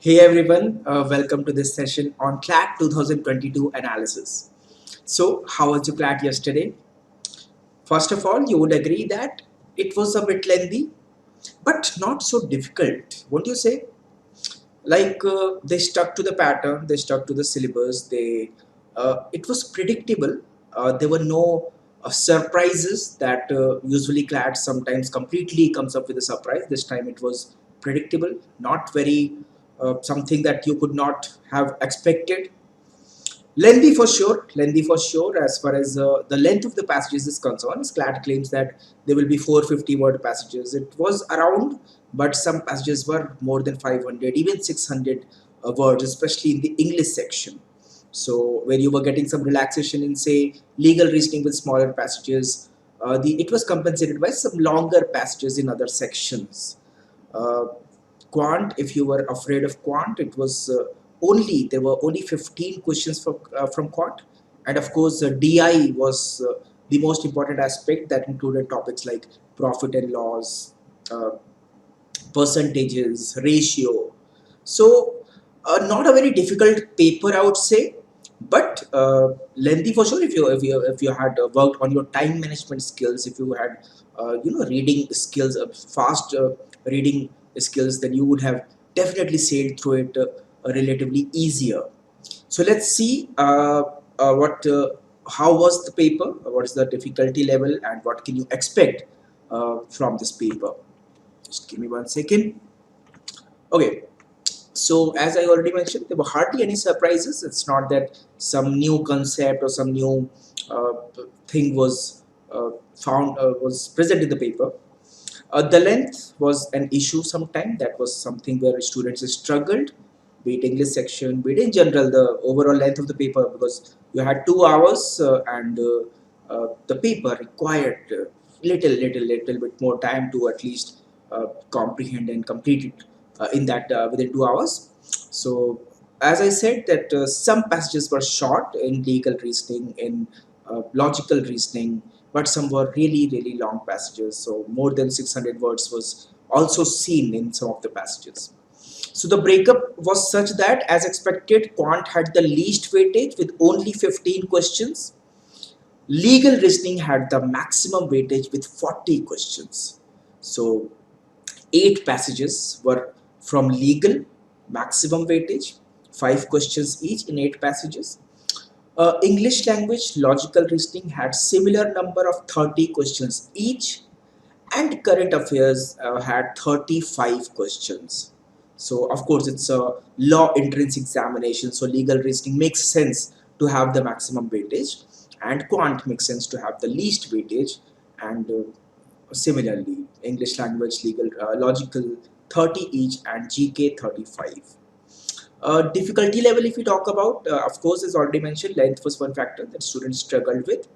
Hey everyone, welcome to this session on CLAT 2022 analysis. So, how was your CLAT yesterday? First of all, you would agree that it was a bit lengthy, but not so difficult, won't you say? They stuck to the pattern, they stuck to the syllabus. It was predictable. There were no surprises that usually CLAT sometimes completely comes up with a surprise. This time it was predictable, not very something that you could not have expected. Lengthy for sure. As far as the length of the passages is concerned, CLAT claims that there will be 450 word passages. It was around, but some passages were more than 500, even 600 words, especially in the English section. So where you were getting some relaxation in, say, legal reasoning with smaller passages, it was compensated by some longer passages in other sections. Uh, Quant, if you were afraid of Quant, it was there were only 15 questions from Quant, and of course DI was the most important aspect that included topics like profit and loss, uh, percentages, ratio. So not a very difficult paper, I would say, but lengthy for sure. If you had worked on your time management skills, if you had reading skills, fast reading skills, then you would have definitely sailed through it relatively easier. So let's see what how was the paper, what is the difficulty level, and what can you expect from this paper. Just give me 1 second. Okay, so as I already mentioned, there were hardly any surprises. It's not that some new concept or some new uh, thing was present in the paper. The length was an issue sometime. That was something where students struggled, be it English section, be it in general, the overall length of the paper, because you had 2 hours and the paper required little bit more time to at least comprehend and complete it in that within 2 hours. So, as I said, that some passages were short in legal reasoning, in logical reasoning, but some were really long passages. So more than 600 words was also seen in some of the passages. So the breakup was such that, as expected, Quant had the least weightage with only 15 questions. Legal reasoning had the maximum weightage with 40 questions. So 8 passages were from legal, maximum weightage, 5 questions each in 8 passages. English language logical reasoning had similar number of 30 questions each, and current affairs had 35 questions. So of course it's a law entrance examination, so legal reasoning makes sense to have the maximum weightage, and quant makes sense to have the least weightage. And similarly, English language, legal, logical 30 each, and GK 35. Difficulty level, if we talk about, of course, as already mentioned, length was one factor that students struggled with.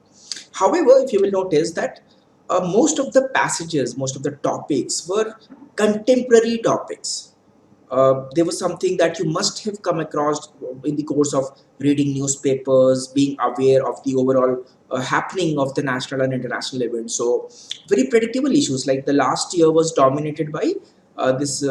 However, if you will notice that most of the passages, most of the topics were contemporary topics. There was something that you must have come across in the course of reading newspapers, being aware of the overall happening of the national and international events. So, very predictable issues like the last year was dominated by this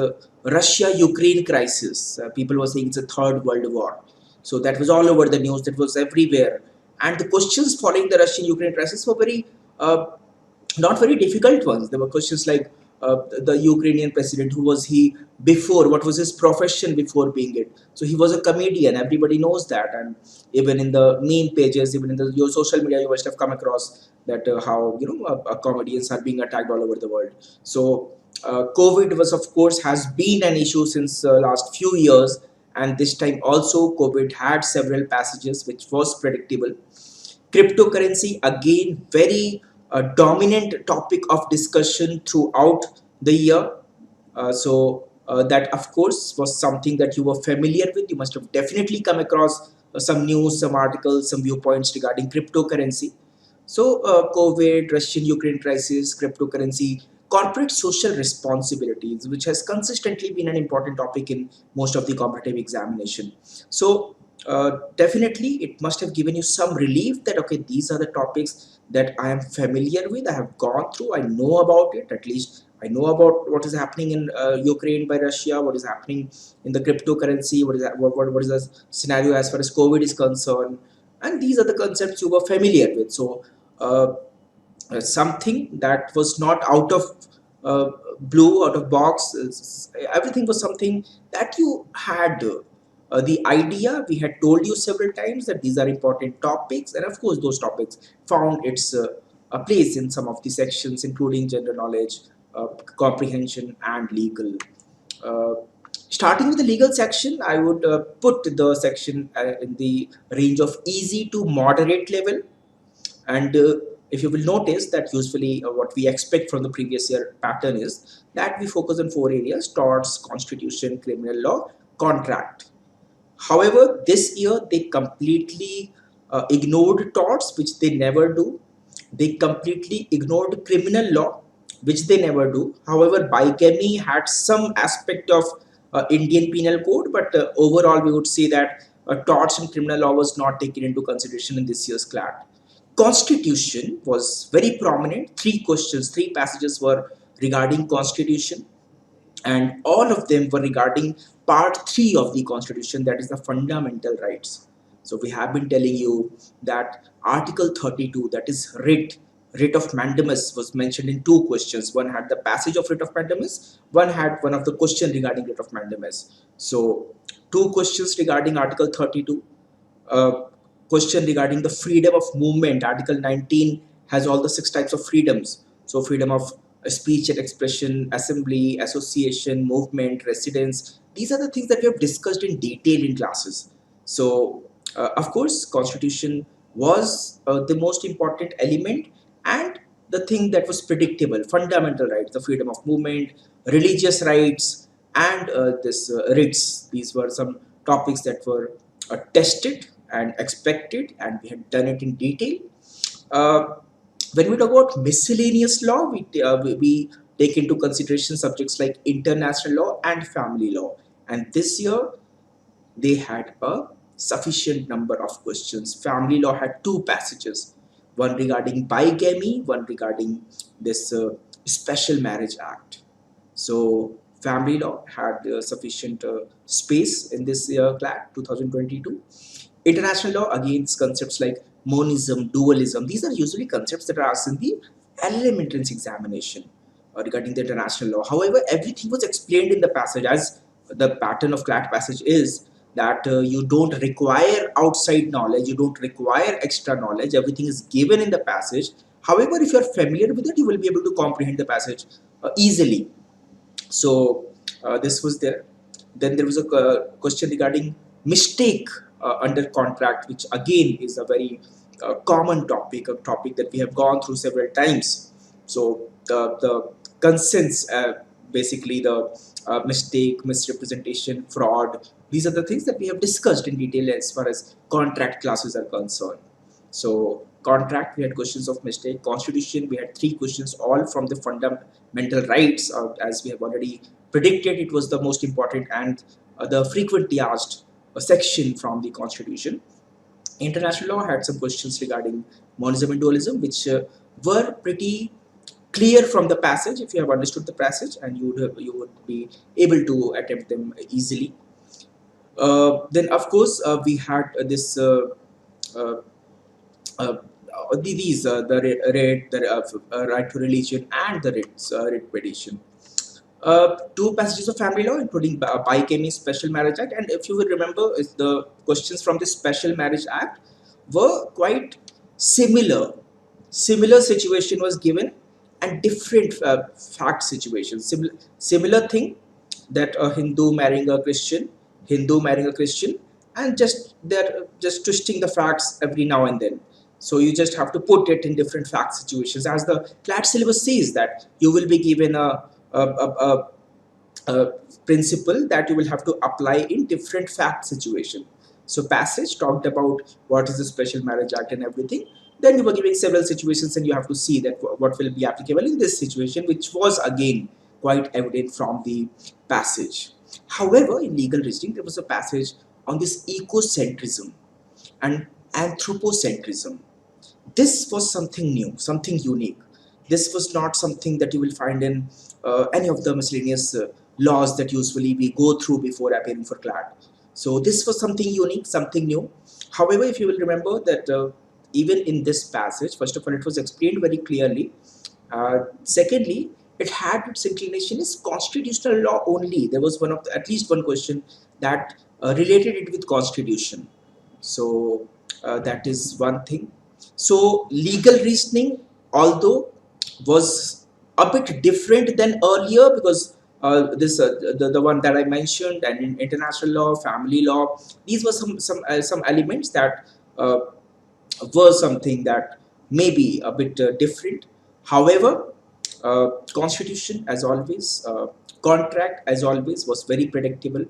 Russia-Ukraine crisis. People were saying it's a third world war. So that was all over the news. That was everywhere. And the questions following the Russian-Ukraine crisis were very not very difficult ones. There were questions like the Ukrainian president, who was he before? What was his profession before being it? So he was a comedian. Everybody knows that, and even in the meme pages, even in your social media, you must have come across that how comedians are being attacked all over the world. So COVID was, of course, has been an issue since last few years, and this time also COVID had several passages which was predictable. Cryptocurrency, again, very dominant topic of discussion throughout the year. That, of course, was something that you were familiar with. You must have definitely come across some news, some articles, some viewpoints regarding cryptocurrency. So, COVID, Russian Ukraine crisis, cryptocurrency, corporate social responsibilities, which has consistently been an important topic in most of the competitive examination. So, definitely, it must have given you some relief that, okay, these are the topics that I am familiar with, I have gone through, I know about it, at least I know about what is happening in Ukraine by Russia, what is happening in the cryptocurrency, what is the scenario as far as COVID is concerned, and these are the concepts you were familiar with. So uh, something that was not out of uh, blue, out of box. Everything was something that you had the idea. We had told you several times that these are important topics, and of course, those topics found its a place in some of the sections, including general knowledge, comprehension, and legal. Uh, Starting with the legal section, I would put the section in the range of easy to moderate level. And if you will notice that usually what we expect from the previous year pattern is that we focus on four areas: torts, constitution, criminal law, contract. However, this year they completely ignored torts, which they never do. They completely ignored criminal law, which they never do. However, bigamy had some aspect of Indian Penal Code, but overall we would say that torts and criminal law was not taken into consideration in this year's CLAT. Constitution was very prominent. Three questions, three passages were regarding constitution, and all of them were regarding part 3 of the constitution, that is the fundamental rights. So we have been telling you that article 32, that is writ of mandamus, was mentioned in two questions. One had the passage of writ of mandamus, one had one of the question regarding writ of mandamus. So two questions regarding article 32, uh, question regarding the freedom of movement. Article 19 has all the six types of freedoms. So freedom of speech and expression, assembly, association, movement, residence. These are the things that we have discussed in detail in classes. So of course, constitution was the most important element, and the thing that was predictable: fundamental rights, the freedom of movement, religious rights, and this writs. These were some topics that were tested and expected, and we had done it in detail. Uh, when we talk about miscellaneous law, we take into consideration subjects like international law and family law. And this year, they had a sufficient number of questions. Family law had two passages, one regarding bigamy, one regarding this Special Marriage Act. So family law had sufficient space in this CLAT 2022. International law against concepts like monism, dualism. These are usually concepts that are asked in the LLM entrance examination regarding the international law. However, everything was explained in the passage, as the pattern of CLAT passage is that you don't require outside knowledge, you don't require extra knowledge. Everything is given in the passage. However, if you are familiar with it, you will be able to comprehend the passage easily. So this was there. Then there was a question regarding mistake under contract, which again is a very common topic, a topic that we have gone through several times. So the consents, basically the mistake, misrepresentation, fraud. These are the things that we have discussed in detail as far as contract classes are concerned. So contract, we had questions of mistake. Constitution, we had three questions, all from the fundamental rights. As we have already predicted, it was the most important and the frequently asked section from the Constitution. International law had some questions regarding monism and dualism, which were pretty clear from the passage. If you have understood the passage, and you would be able to attempt them easily. Then, of course, we had this. Uh, uh, the right to religion and the writ petition. Two passages of family law, including bigamy, Special Marriage Act, and if you will remember, is the questions from the Special Marriage Act were quite similar. Similar situation was given, and different fact situations. Similar thing, that a Hindu marrying a Christian, Hindu marrying a Christian, and just they're just twisting the facts every now and then. So you just have to put it in different fact situations, as the CLAT syllabus says that you will be given a principle that you will have to apply in different fact situation. So passage talked about what is the Special Marriage Act and everything. Then you were giving several situations, and you have to see that what will be applicable in this situation, which was again quite evident from the passage. However, in legal reasoning, there was a passage on this ecocentrism and anthropocentrism. This was something new, something unique. This was not something that you will find in any of the miscellaneous laws that usually we go through before appearing for CLAT. So this was something unique, something new. However, if you will remember that even in this passage, first of all, it was explained very clearly. Secondly, it had its inclination is constitutional law only. There was one of at least one question that related it with constitution. So that is one thing. So legal reasoning, although was a bit different than earlier, because this the one that I mentioned, and in international law, family law, these were some elements that uh, were something that may be a bit different. However, constitution as always, contract as always was very predictable,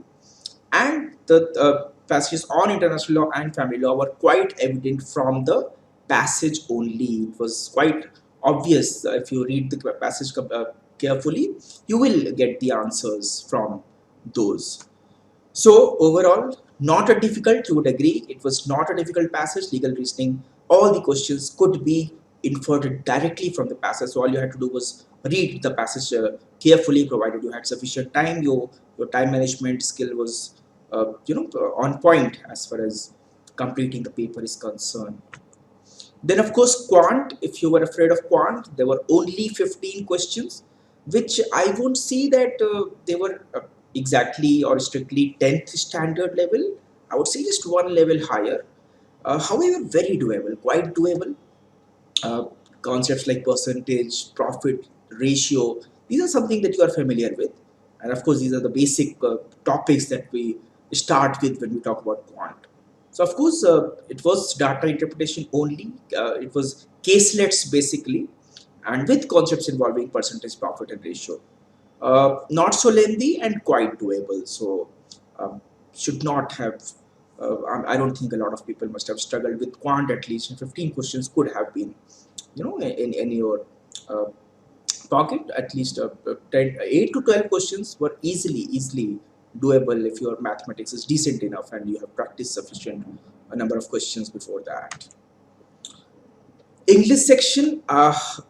and the passages on international law and family law were quite evident from the passage only. It was quite obvious. If you read the passage carefully, you will get the answers from those. So overall, not a difficult, you would agree, it was not a difficult passage, legal reasoning. All the questions could be inferred directly from the passage. So all you had to do was read the passage carefully, provided you had sufficient time. Your time management skill was, on point as far as completing the paper is concerned. Then, of course, Quant, if you were afraid of Quant, there were only 15 questions, which I won't see that they were exactly or strictly 10th standard level. I would say just one level higher. However, very doable, quite doable. uh, Concepts like percentage, profit, ratio, these are something that you are familiar with. And of course, these are the basic topics that we start with when we talk about quant. So of course, it was data interpretation only. It was caselets basically, and with concepts involving percentage, profit, and ratio. Not so lengthy and quite doable. So um, should not have. I don't think a lot of people must have struggled with quant. At least 15 questions could have been, in your uh, pocket. At least 8 to 12 questions were easily doable if your mathematics is decent enough and you have practiced sufficient a number of questions before that. English section,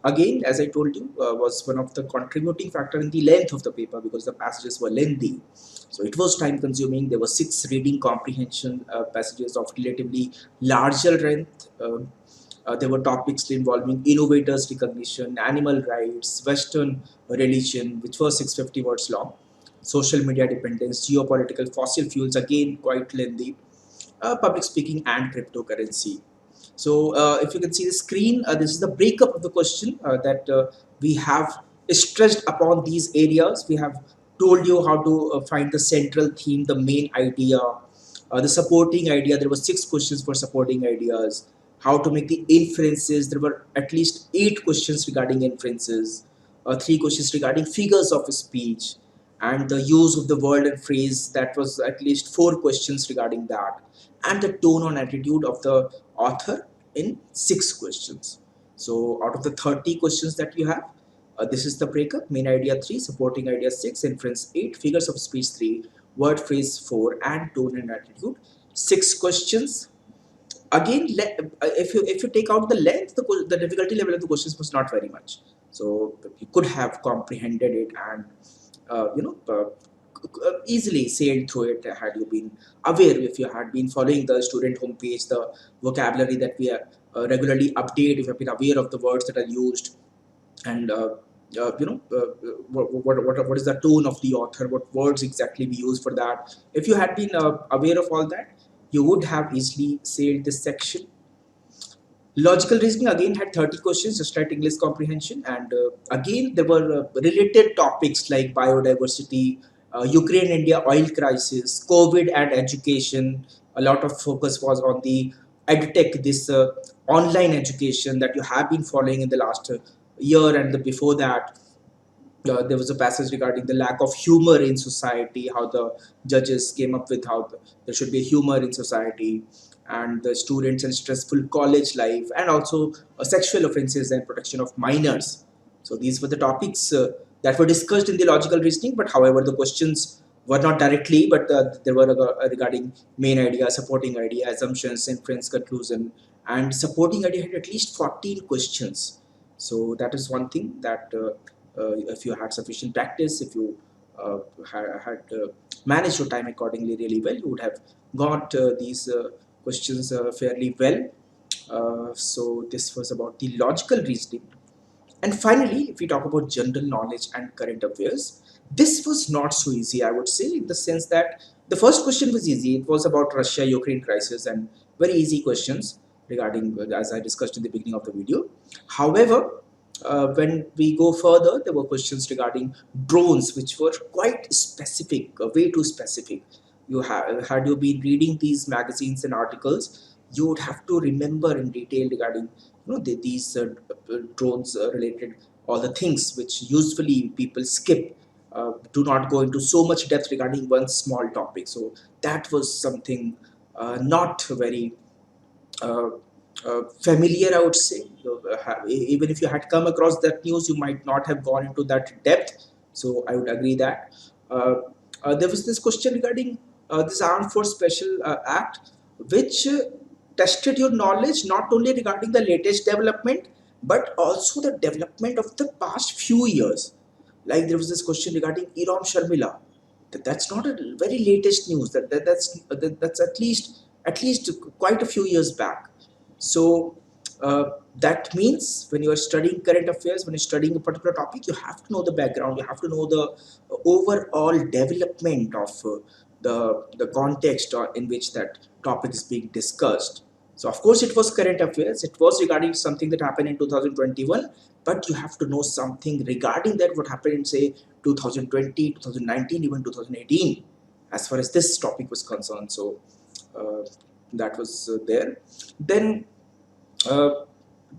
again, as I told you, was one of the contributing factor in the length of the paper, because the passages were lengthy. So it was time consuming. There were 6 reading comprehension passages of relatively larger length. There were topics involving innovators recognition, animal rights, Western religion, which was 650 words long, social media dependence, geopolitical, fossil fuels, again quite lengthy, public speaking, and cryptocurrency. So if you can see the screen, this is the breakup of the question that we have stressed upon these areas. We have told you how to find the central theme, the main idea, the supporting idea. There were 6 questions for supporting ideas. How to make the inferences. There were at least 8 questions regarding inferences, 3 questions regarding figures of speech, and the use of the word and phrase. That was at least 4 questions regarding that, and the tone or attitude of the author in 6 questions. So out of the 30 questions that you have, this is the breakup: main idea 3, supporting idea 6, inference 8, figures of speech 3, word phrase 4, and tone and attitude 6 questions. Again, if you take out the length, the difficulty level of the questions was not very much. So you could have comprehended it and easily sailed through it had you been aware, if you had been following the student homepage, the vocabulary that we regularly update, if you have been aware of the words that are used, and what is the tone of the author, what words exactly we use for that. If you had been aware of all that, you would have easily sailed this section. Logical reasoning again had 30 questions, just like English comprehension, and again there were related topics like biodiversity, Ukraine-India oil crisis, COVID, and education. A lot of focus was on the edtech, this online education that you have been following in the last year and the before that. There was a passage regarding the lack of humor in society, how the judges came up with how there should be humor in society, and the students and stressful college life, and also sexual offenses and protection of minors. So these were the topics that were discussed in the logical reasoning, but however, the questions were not directly, but there were regarding main idea, supporting idea, assumptions, inference, conclusion, and supporting idea had at least 14 questions. So that is one thing that if you had sufficient practice, if you had managed your time accordingly really well, you would have got these questions fairly well. So this was about the logical reasoning. And finally, if we talk about general knowledge and current affairs, this was not so easy, I would say, in the sense that the first question was easy. It was about Russia-Ukraine crisis and very easy questions regarding, as I discussed in the beginning of the video. However, when we go further, there were questions regarding drones, which were quite specific, way too specific. Had you been reading these magazines and articles, you would have to remember in detail regarding these drones related all the things which usually people skip, do not go into so much depth regarding one small topic. So that was something not very uh, familiar, I would say. Even if you had come across that news, you might not have gone into that depth. So I would agree that. Uh, there was this question regarding this Armed Force Special Act, which tested your knowledge not only regarding the latest development, but also the development of the past few years. Like there was this question regarding Iram Sharmila. That's not a very latest news. That's at least quite a few years back. So that means when you are studying current affairs, when you're studying a particular topic, you have to know the background. You have to know the overall development of the context or in which that topic is being discussed. So of course it was current affairs. It was regarding something that happened in 2021, but you have to know something regarding that what happened in say 2020, 2019, even 2018, as far as this topic was concerned. So uh, that was there. Then uh,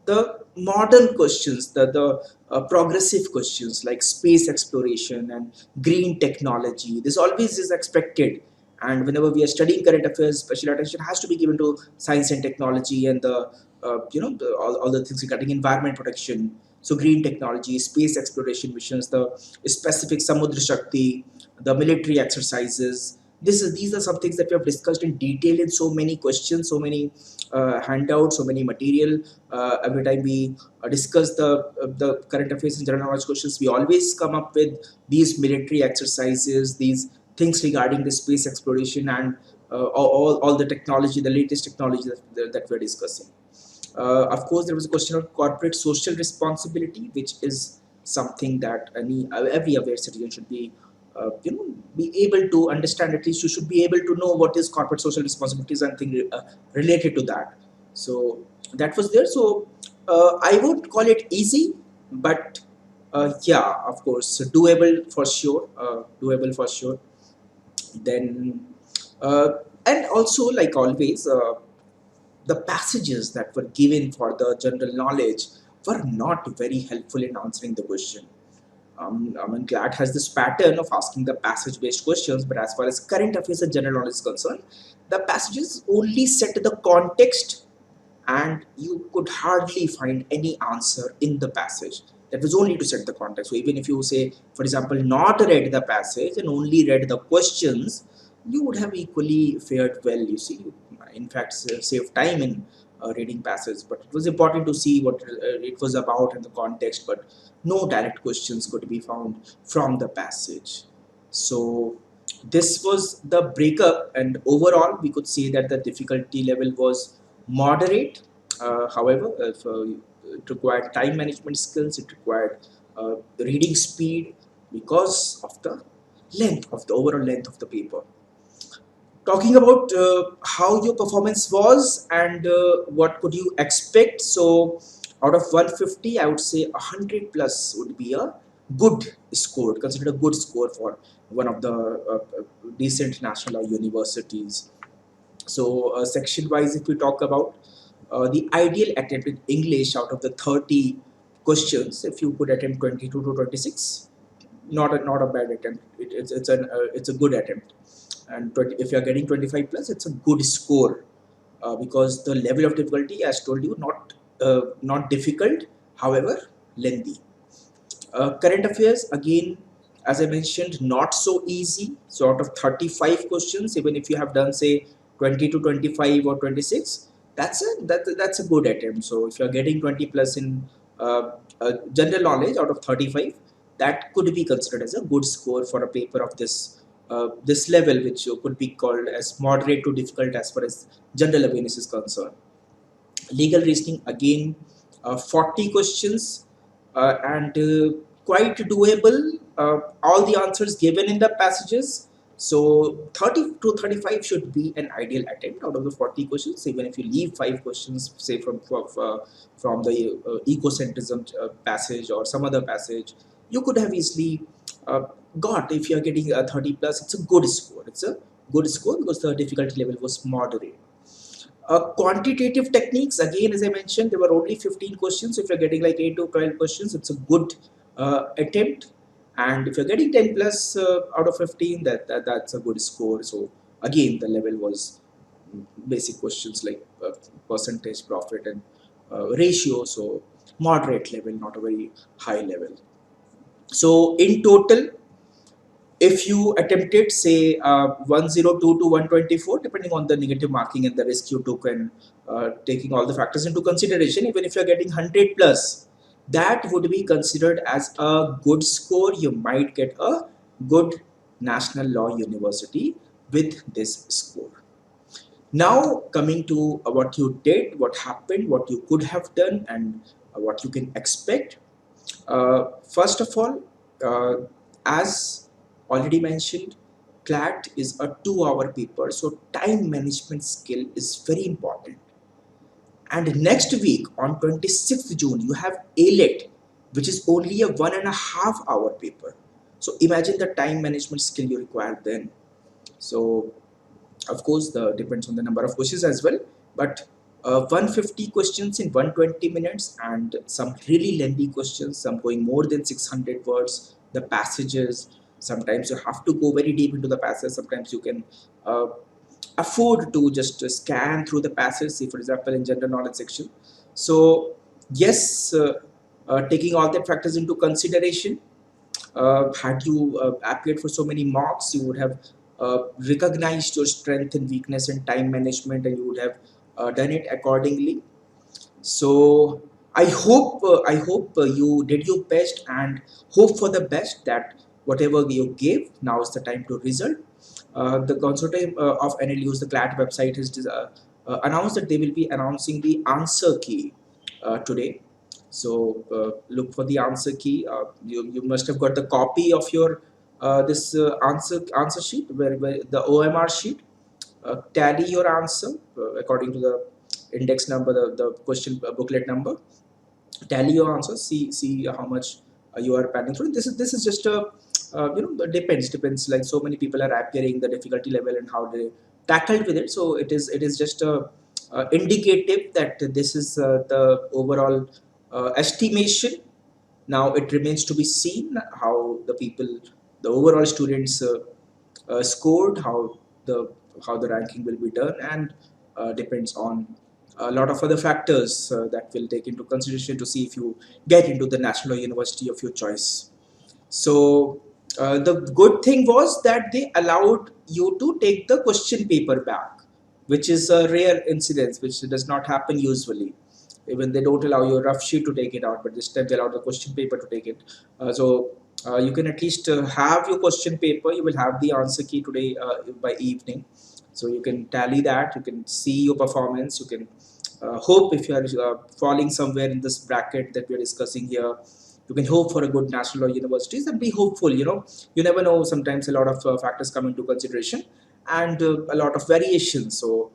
the modern questions, the progressive questions like space exploration and green technology, this always is expected. And whenever we are studying current affairs, special attention has to be given to science and technology and all the things regarding environment protection. So green technology, space exploration missions, the specific Samudra Shakti, the military exercises. These are some things that we have discussed in detail in so many questions, so many handouts, so many material. Every time we discuss the current affairs and general knowledge questions, we always come up with these military exercises, these things regarding the space exploration and all the technology, the latest technology that we're discussing. Of course, there was a question of corporate social responsibility, which is something that every aware citizen should be able to understand. At least you should be able to know what is corporate social responsibilities and things related to that. So that was there. So I would call it easy, but yeah, of course, doable for sure. Doable for sure. Then and also like always. The passages that were given for the general knowledge were not very helpful in answering the question. I mean, CLAT has this pattern of asking the passage-based questions, but as far as current affairs and general knowledge is concerned, the passages only set the context, and you could hardly find any answer in the passage. That was only to set the context. So even if you say, for example, not read the passage and only read the questions, you would have equally fared well. You see, in fact, save time in reading passages. But it was important to see what it was about in the context. But no direct questions could be found from the passage. So this was the breakup, and overall, we could see that the difficulty level was moderate. However, if, it required time management skills, it required reading speed because of the length of the overall length of the paper. Talking about how your performance was and what could you expect. So out of 150, I would say 100 plus would be a good score, considered a good score for one of the decent national universities. So section wise, if we talk about the ideal attempt in English out of the 30 questions, if you could attempt 22 to 26, not a bad attempt. It's a good attempt. And 20, if you are getting 25 plus, it's a good score because the level of difficulty, as told you, not difficult, however lengthy. Current affairs, again, as I mentioned, not so easy. So out of 35 questions, even if you have done say 20 to 25 or 26, that's a good attempt. So if you're getting 20 plus in general knowledge out of 35, that could be considered as a good score for a paper of this level, which could be called as moderate to difficult as far as general awareness is concerned. Legal reasoning, again, 40 questions, and quite doable. All the answers given in the passages. So 30 to 35 should be an ideal attempt out of the 40 questions. Even if you leave 5 questions, say from the ecocentrism passage or some other passage, you could have easily uh, got. If you are getting a 30 plus, it's a good score. It's a good score because the difficulty level was moderate. Quantitative techniques, again, as I mentioned, there were only 15 questions. If you're getting like 8 to 12 questions, it's a good attempt. And if you're getting 10 plus out of 15, that's a good score. So again, the level was basic questions like percentage profit and ratio. So moderate level, not a very high level. So in total, if you attempted say 102 to 124, depending on the negative marking and the risk you took, and taking all the factors into consideration, even if you're getting 100 plus, that would be considered as a good score. You might get a good national law university with this score. Now coming to what you did, what happened, what you could have done, and what you can expect. First of all, as already mentioned, CLAT is a 2 hour paper, so time management skill is very important. And next week on 26th June, you have ALET, which is only a 1.5 hour paper. So imagine the time management skill you require then. So of course, the depends on the number of questions as well, but 150 questions in 120 minutes, and some really lengthy questions, some going more than 600 words. The passages, sometimes you have to go very deep into the passage, sometimes you can uh, afford to just scan through the passage, say for example in general knowledge section. So yes, taking all that factors into consideration, had you appeared for so many mocks, you would have recognized your strength and weakness in time management, and you would have done it accordingly. So I hope you did your best, and hope for the best that whatever you gave, now is the time to result. The consortium of NLUs, the CLAT website, has announced that they will be announcing the answer key today. So look for the answer key. You must have got the copy of your this answer sheet, where the OMR sheet. Tally your answer according to the index number, the question booklet number. Tally your answers, see how much you are panning through. This is just a depends, like so many people are appearing the difficulty level and how they tackled with it. So it is just a indicative that this is the overall estimation. Now it remains to be seen how the people, the overall students scored, how the ranking will be done, and depends on a lot of other factors that will take into consideration to see if you get into the national university of your choice. So the good thing was that they allowed you to take the question paper back, which is a rare incidence, which does not happen usually. Even they don't allow you a rough sheet to take it out, but this time they allow the question paper to take it. So you can at least have your question paper. You will have the answer key today by evening, so you can tally that. You can see your performance. You can hope if you are falling somewhere in this bracket that we are discussing here. You can hope for a good national or universities and be hopeful. You never know. Sometimes a lot of factors come into consideration, and a lot of variations. So.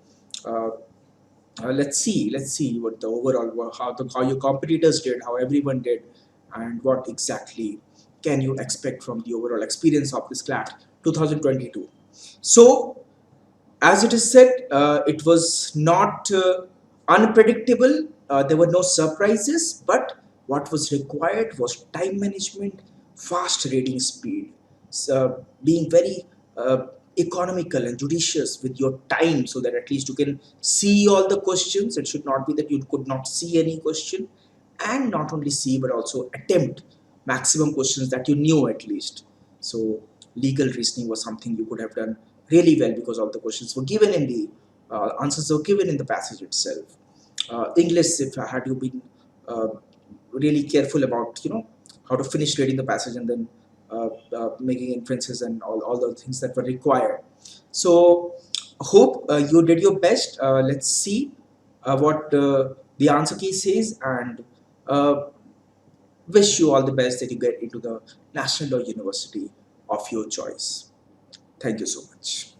Let's see what the overall, how your competitors did, how everyone did, and what exactly can you expect from the overall experience of this CLAT 2022. So as it is said, it was not unpredictable. There were no surprises, but what was required was time management, fast reading speed, being very economical and judicious with your time, so that at least you can see all the questions. It should not be that you could not see any question, and not only see but also attempt maximum questions that you knew at least. So legal reasoning was something you could have done really well, because all the questions were given in the answers were given in the passage itself. English, if had you been uh, really careful about how to finish reading the passage and then making inferences and all the things that were required. So hope you did your best. Let's see what the answer key says, and uh, wish you all the best that you get into the national law university of your choice. Thank you so much.